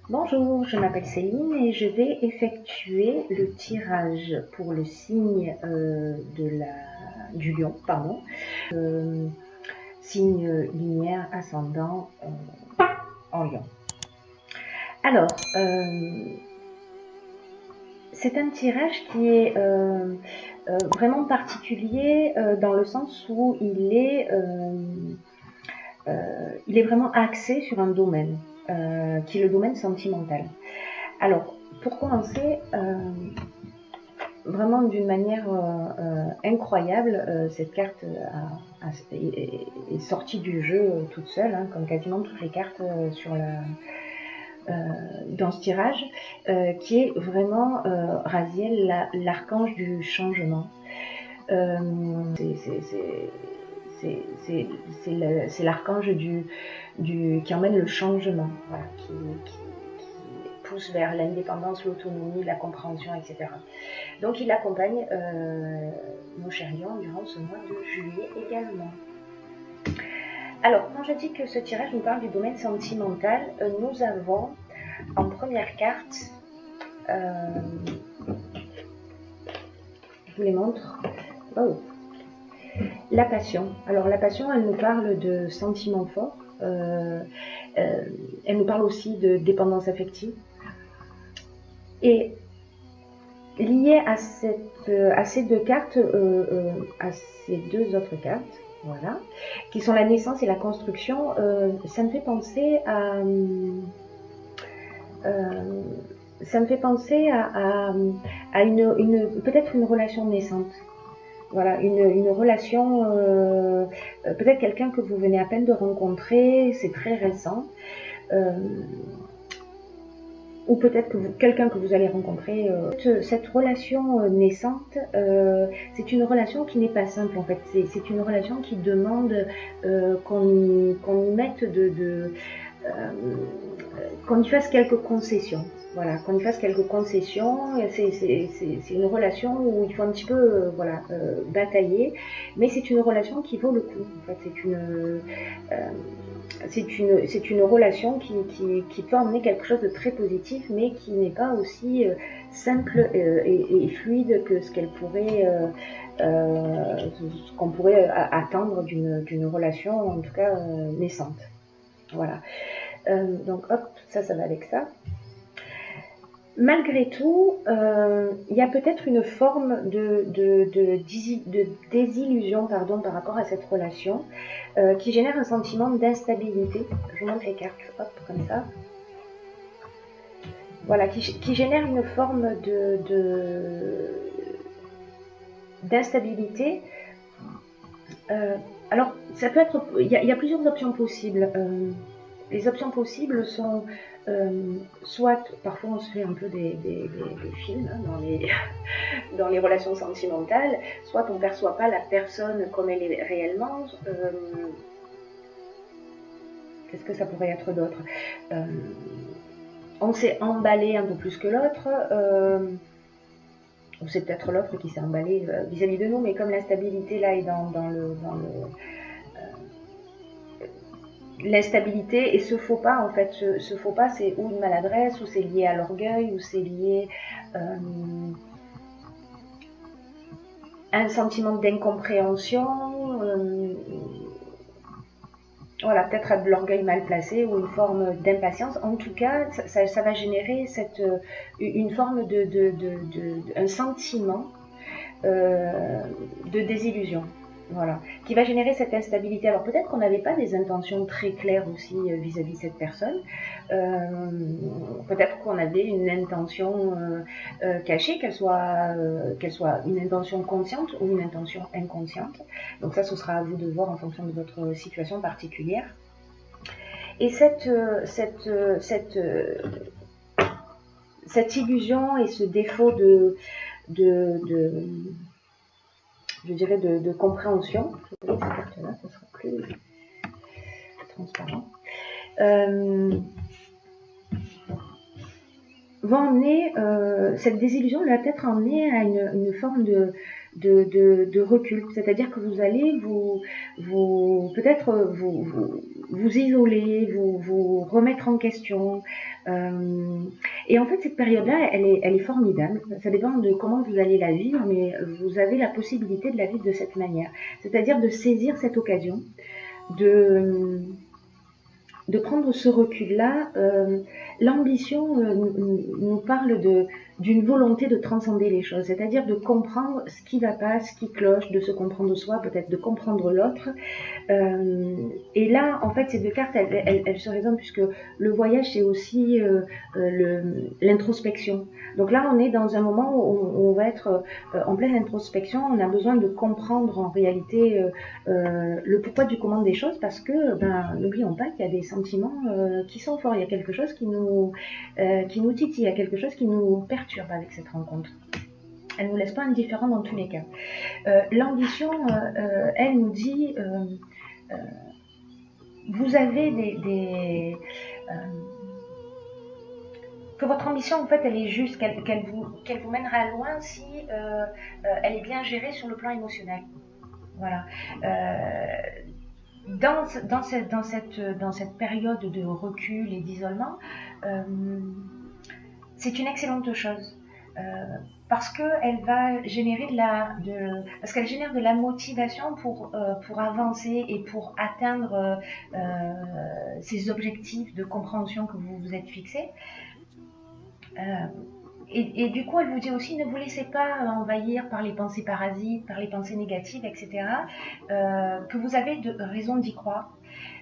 Bonjour, je m'appelle Céline et je vais effectuer le tirage pour le signe du lion, signe lumière ascendant en lion. Alors, c'est un tirage qui est vraiment particulier dans le sens où il est vraiment axé sur un domaine, qui est le domaine sentimental. Alors, pour commencer, vraiment d'une manière incroyable, cette carte est sortie du jeu toute seule, hein, comme quasiment toutes les cartes dans ce tirage, qui est vraiment Raziel, l'archange du changement. C'est l'archange qui emmène le changement, voilà, qui pousse vers l'indépendance, l'autonomie, la compréhension, etc. Donc il accompagne nos chers lions durant ce mois de juillet également. Alors, quand je dis que ce tirage nous parle du domaine sentimental, nous avons en première carte, je vous les montre, la passion. Alors la passion, elle nous parle de sentiments forts, elle nous parle aussi de dépendance affective. Et lié à ces deux cartes, à ces deux autres cartes, voilà, qui sont la naissance et la construction, ça me fait penser à peut-être une relation naissante. Voilà, une relation, peut-être quelqu'un que vous venez à peine de rencontrer, c'est très récent. Ou peut-être quelqu'un que vous allez rencontrer. Cette relation naissante, c'est une relation qui n'est pas simple en fait. C'est une relation qui demande qu'on y mette qu'on y fasse quelques concessions. Voilà, qu'on y fasse quelques concessions. C'est une relation où il faut un petit peu batailler, mais c'est une relation qui vaut le coup. En fait, c'est une relation qui peut emmener quelque chose de très positif, mais qui n'est pas aussi simple et fluide que ce qu'on pourrait attendre d'une relation, en tout cas naissante. Voilà. Donc hop, ça va avec ça. Malgré tout, il y a peut-être une forme de désillusion par rapport à cette relation qui génère un sentiment d'instabilité. Je vous montre les cartes, hop, comme ça. Voilà, qui génère une forme d'instabilité. Alors, ça peut être, il y a plusieurs options possibles. Les options possibles sont soit, parfois on se fait un peu des films hein, dans les relations sentimentales, soit on ne perçoit pas la personne comme elle est réellement. Qu'est-ce que ça pourrait être d'autre? On s'est emballé un peu plus que l'autre, ou c'est peut-être l'autre qui s'est emballé vis-à-vis de nous, mais comme l'instabilité là est dans l'instabilité et ce faux pas, en fait, ce faux pas, c'est ou une maladresse, ou c'est lié à l'orgueil, ou c'est lié à un sentiment d'incompréhension, voilà, peut-être à de l'orgueil mal placé ou une forme d'impatience. En tout cas, ça va générer une forme un sentiment de désillusion. Voilà, qui va générer cette instabilité. Alors peut-être qu'on n'avait pas des intentions très claires aussi vis-à-vis de cette personne. Peut-être qu'on avait une intention cachée, qu'elle soit une intention consciente ou une intention inconsciente. Donc ça, ce sera à vous de voir en fonction de votre situation particulière. Et cette illusion et ce défaut je dirais de compréhension, je vais cette carte-là, ce sera plus transparent, va emmener, cette désillusion va peut-être emmener à une forme de recul, c'est-à-dire que vous allez peut-être vous isoler, vous remettre en question. Et en fait, cette période-là, elle est formidable. Ça dépend de comment vous allez la vivre, mais vous avez la possibilité de la vivre de cette manière. C'est-à-dire de saisir cette occasion, de prendre ce recul-là. L'ambition nous parle d'une volonté de transcender les choses, c'est-à-dire de comprendre ce qui va pas, ce qui cloche, de se comprendre soi, peut-être de comprendre l'autre. Et là, en fait, ces deux cartes, elles se résonnent puisque le voyage, c'est aussi l'introspection. Donc là, on est dans un moment où on va être en pleine introspection. On a besoin de comprendre en réalité le pourquoi du comment des choses, parce que, n'oublions pas qu'il y a des sentiments qui sont forts. Il y a quelque chose qui nous titille, il y a quelque chose qui nous perturbe avec cette rencontre. Elle ne nous laisse pas indifférents dans tous les cas. L'ambition, elle nous dit, vous avez que votre ambition, en fait, elle est juste, qu'elle vous mènera loin si elle est bien gérée sur le plan émotionnel. Voilà. Dans cette période de recul et d'isolement, c'est une excellente chose. Parce qu'elle va générer parce qu'elle génère de la motivation pour avancer et pour atteindre ces objectifs de compréhension que vous vous êtes fixés. Et du coup, elle vous dit aussi, ne vous laissez pas envahir par les pensées parasites, par les pensées négatives, etc. Que vous avez raison d'y croire.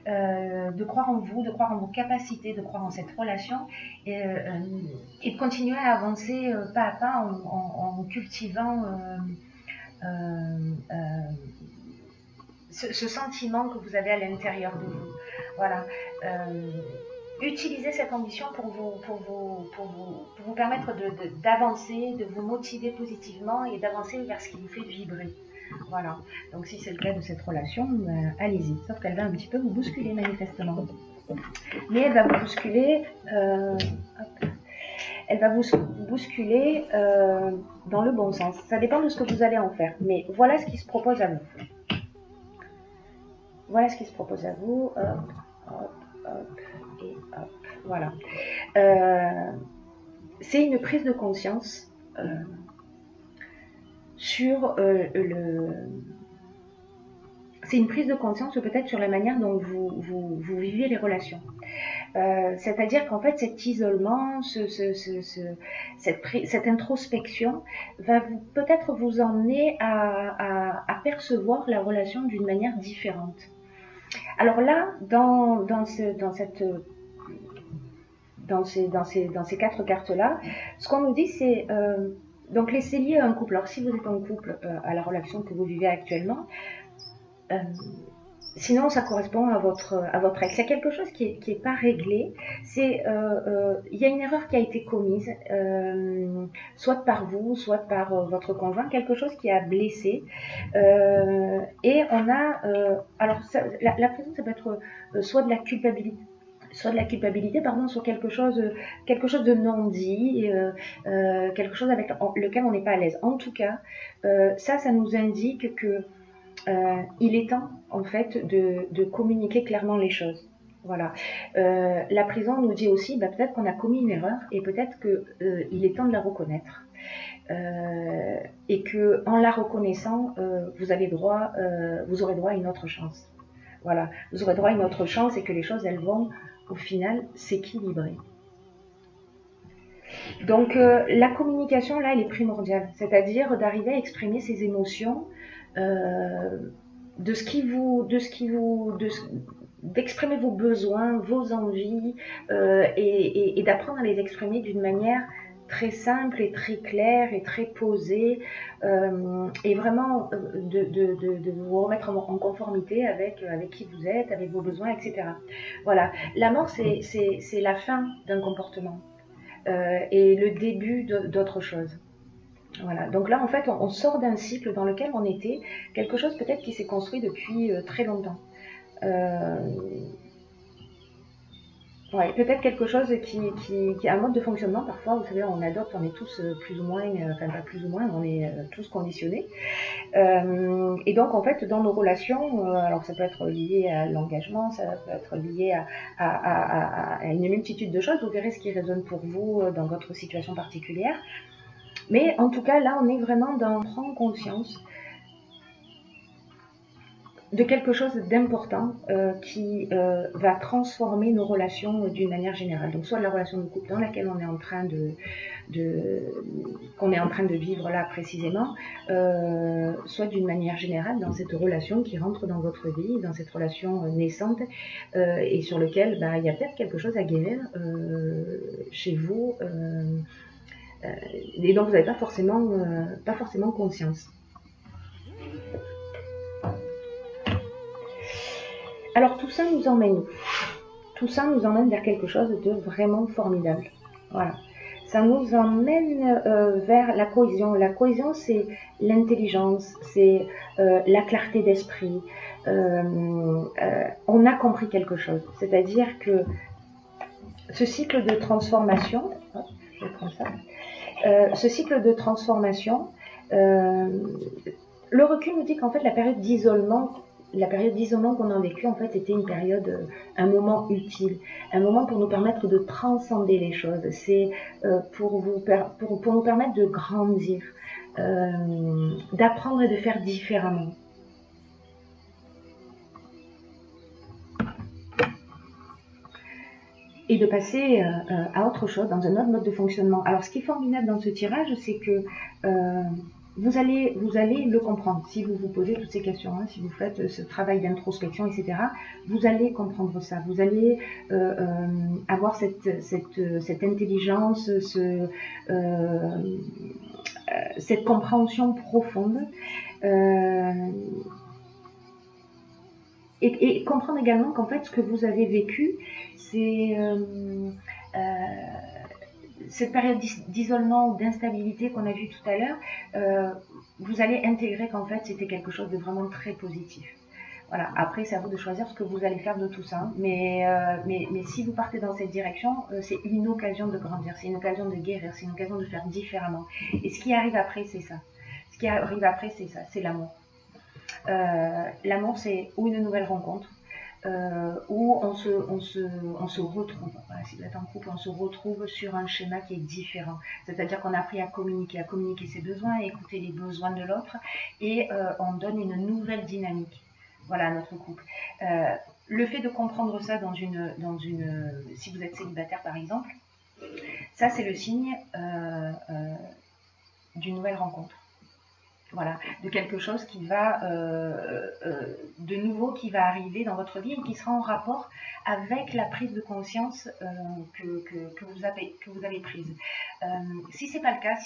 De croire en vous, de croire en vos capacités, de croire en cette relation et de continuer à avancer pas à pas en cultivant ce sentiment que vous avez à l'intérieur de vous. Voilà. Utilisez cette ambition pour vous permettre d'avancer, de vous motiver positivement et d'avancer vers ce qui vous fait vibrer. Voilà, donc si c'est le cas de cette relation, allez-y. Sauf qu'elle va un petit peu vous bousculer manifestement. Mais elle va vous bousculer, dans le bon sens. Ça dépend de ce que vous allez en faire. Mais voilà ce qui se propose à vous. Voilà ce qui se propose à vous. Hop, hop, hop, et hop. Voilà. C'est une prise de conscience c'est une prise de conscience peut-être sur la manière dont vous vivez les relations. C'est-à-dire qu'en fait cet isolement, cette introspection va peut-être vous emmener à percevoir la relation d'une manière différente. Alors là, dans ces quatre cartes-là, ce qu'on nous dit, c'est donc laissez lier un couple. Alors si vous êtes en couple à la relation que vous vivez actuellement, sinon ça correspond à votre ex. Il y a quelque chose qui est pas réglé. Il y a une erreur qui a été commise, soit par vous, soit par votre conjoint, quelque chose qui a blessé. Et on a alors la prison, ça peut être soit de la culpabilité sur quelque chose de non dit, quelque chose avec lequel on n'est pas à l'aise. En tout cas, ça nous indique que il est temps en fait de communiquer clairement les choses. Voilà. La prison nous dit aussi, peut-être qu'on a commis une erreur et peut-être qu'il est temps de la reconnaître. Et que en la reconnaissant, vous aurez droit à une autre chance. Voilà, vous aurez droit à une autre chance et que les choses elles vont au final s'équilibrer. Donc la communication là elle est primordiale, c'est-à-dire d'arriver à exprimer ses émotions, d'exprimer vos besoins, vos envies et d'apprendre à les exprimer d'une manière très simple et très claire et très posée, et vraiment de vous remettre en conformité avec qui vous êtes, avec vos besoins, etc. Voilà, la mort c'est la fin d'un comportement et le début d'autre chose. Voilà, donc là en fait on sort d'un cycle dans lequel on était, quelque chose peut-être qui s'est construit depuis très longtemps. Ouais, peut-être quelque chose qui a un mode de fonctionnement. Parfois, vous savez, on adopte, on est tous plus ou moins, enfin pas plus ou moins, on est tous conditionnés. Et donc, en fait, dans nos relations, alors ça peut être lié à l'engagement, ça peut être lié à une multitude de choses. Vous verrez ce qui résonne pour vous dans votre situation particulière. Mais en tout cas, là, on est vraiment dans prendre conscience de quelque chose d'important qui va transformer nos relations d'une manière générale. Donc soit la relation de couple dans laquelle on est en train qu'on est en train de vivre là précisément, soit d'une manière générale dans cette relation qui rentre dans votre vie, dans cette relation naissante et sur lequel il y a peut-être quelque chose à guérir chez vous et dont vous n'avez pas forcément conscience. Alors tout ça nous emmène où? Tout ça nous emmène vers quelque chose de vraiment formidable. Voilà. Ça nous emmène vers la cohésion. La cohésion, c'est l'intelligence, c'est la clarté d'esprit. On a compris quelque chose. C'est-à-dire que ce cycle de transformation, je vais prendre ça, ce cycle de transformation, le recul nous dit qu'en fait la période d'isolement qu'on a vécu, en fait, était une période, un moment utile, un moment pour nous permettre de transcender les choses. C'est pour nous permettre de grandir, d'apprendre et de faire différemment. Et de passer à autre chose, dans un autre mode de fonctionnement. Alors, ce qui est formidable dans ce tirage, c'est que vous allez le comprendre. Si vous vous posez toutes ces questions, si vous faites ce travail d'introspection, etc., vous allez comprendre ça. Vous allez avoir cette intelligence, cette compréhension profonde. Et comprendre également qu'en fait, ce que vous avez vécu, c'est cette période d'isolement ou d'instabilité qu'on a vue tout à l'heure, vous allez intégrer qu'en fait, c'était quelque chose de vraiment très positif. Voilà. Après, c'est à vous de choisir ce que vous allez faire de tout ça. Mais si vous partez dans cette direction, c'est une occasion de grandir, c'est une occasion de guérir, c'est une occasion de faire différemment. Et ce qui arrive après, c'est ça. Ce qui arrive après, c'est ça, c'est l'amour. L'amour, c'est ou une nouvelle rencontre, où on se retrouve. Voilà, si vous êtes en couple, on se retrouve sur un schéma qui est différent. C'est-à-dire qu'on a appris à communiquer ses besoins, à écouter les besoins de l'autre, et on donne une nouvelle dynamique. Voilà, à notre couple. Le fait de comprendre ça si vous êtes célibataire par exemple, ça c'est le signe d'une nouvelle rencontre. Voilà, de quelque chose qui va de nouveau qui va arriver dans votre vie et qui sera en rapport avec la prise de conscience que vous avez prise. Si c'est pas le cas,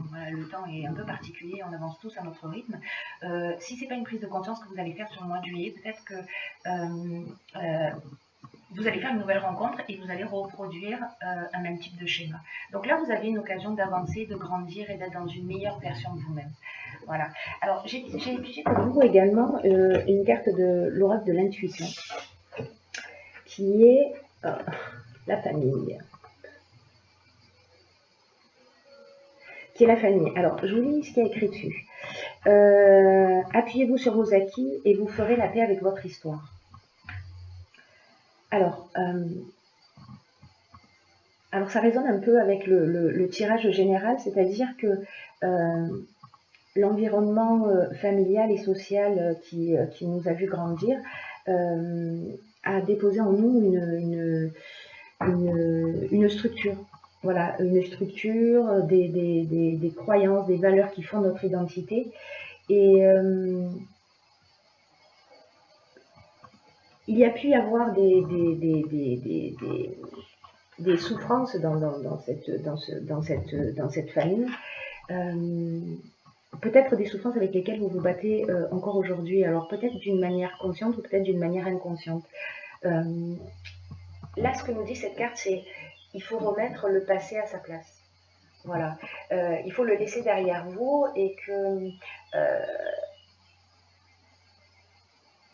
voilà, le temps est un peu particulier, on avance tous à notre rythme. Si c'est pas une prise de conscience que vous allez faire sur le mois de juillet, peut-être que vous allez faire une nouvelle rencontre et vous allez reproduire un même type de schéma. Donc là, vous avez une occasion d'avancer, de grandir et d'être dans une meilleure version de vous-même. Voilà. Alors, j'ai pigé pour vous également une carte de l'oracle de l'intuition, qui est la famille. Qui est la famille. Alors, je vous lis ce qui est écrit dessus. Appuyez-vous sur vos acquis et vous ferez la paix avec votre histoire. Alors ça résonne un peu avec le tirage général, c'est-à-dire que l'environnement familial et social qui nous a vu grandir a déposé en nous une structure. Voilà, une structure, des croyances, des valeurs qui font notre identité. Et il y a pu y avoir des souffrances dans cette famille. Peut-être des souffrances avec lesquelles vous vous battez encore aujourd'hui, alors peut-être d'une manière consciente ou peut-être d'une manière inconsciente. Là, ce que nous dit cette carte, c'est il faut remettre le passé à sa place. Voilà, il faut le laisser derrière vous et que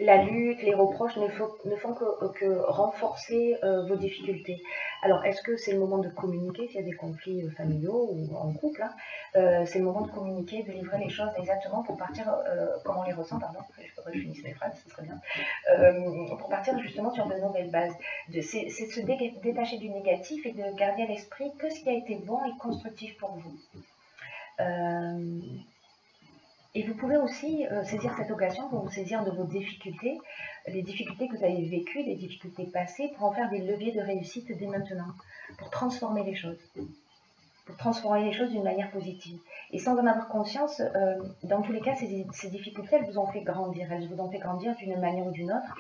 la lutte, les reproches ne font que renforcer vos difficultés. Alors, est-ce que c'est le moment de communiquer s'il y a des conflits familiaux ou en couple, hein, c'est le moment de communiquer, de livrer les choses exactement pour partir, comme on les ressent, pardon, il faudrait que je finisse mes phrases, ce serait bien, pour partir justement sur de nouvelles bases. C'est de se détacher du négatif et de garder à l'esprit que ce qui a été bon et constructif pour vous. Et vous pouvez aussi saisir cette occasion pour vous saisir de vos difficultés, les difficultés que vous avez vécues, les difficultés passées, pour en faire des leviers de réussite dès maintenant, pour transformer les choses. Pour transformer les choses d'une manière positive. Et sans en avoir conscience, dans tous les cas, ces difficultés, elles vous ont fait grandir. Elles vous ont fait grandir d'une manière ou d'une autre.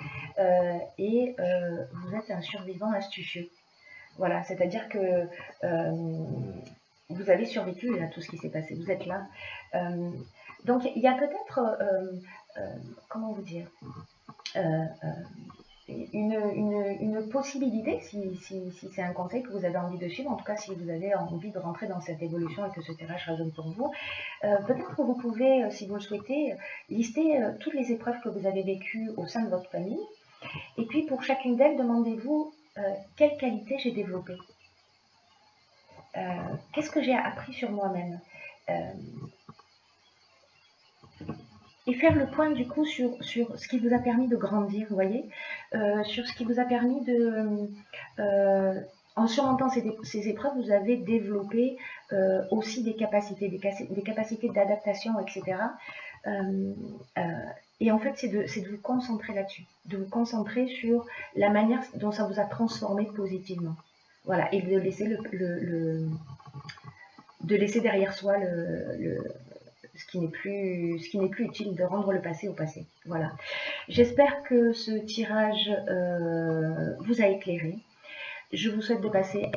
Et vous êtes un survivant astucieux. Voilà, c'est-à-dire que vous avez survécu à tout ce qui s'est passé. Vous êtes là. Donc, il y a peut-être, comment vous dire, une possibilité, si c'est un conseil que vous avez envie de suivre, en tout cas si vous avez envie de rentrer dans cette évolution et que ce tirage résonne pour vous, peut-être que vous pouvez, si vous le souhaitez, lister toutes les épreuves que vous avez vécues au sein de votre famille, et puis pour chacune d'elles, demandez-vous quelle qualité j'ai développée, qu'est-ce que j'ai appris sur moi-même, et faire le point du coup sur ce qui vous a permis de grandir, vous voyez, sur ce qui vous a permis de, en surmontant ces épreuves, vous avez développé aussi des capacités d'adaptation, etc. Et en fait, c'est de vous concentrer là-dessus, de vous concentrer sur la manière dont ça vous a transformé positivement. Voilà, et de laisser de laisser derrière soi ce qui n'est plus utile, de rendre le passé au passé. Voilà. J'espère que ce tirage vous a éclairé. Je vous souhaite de passer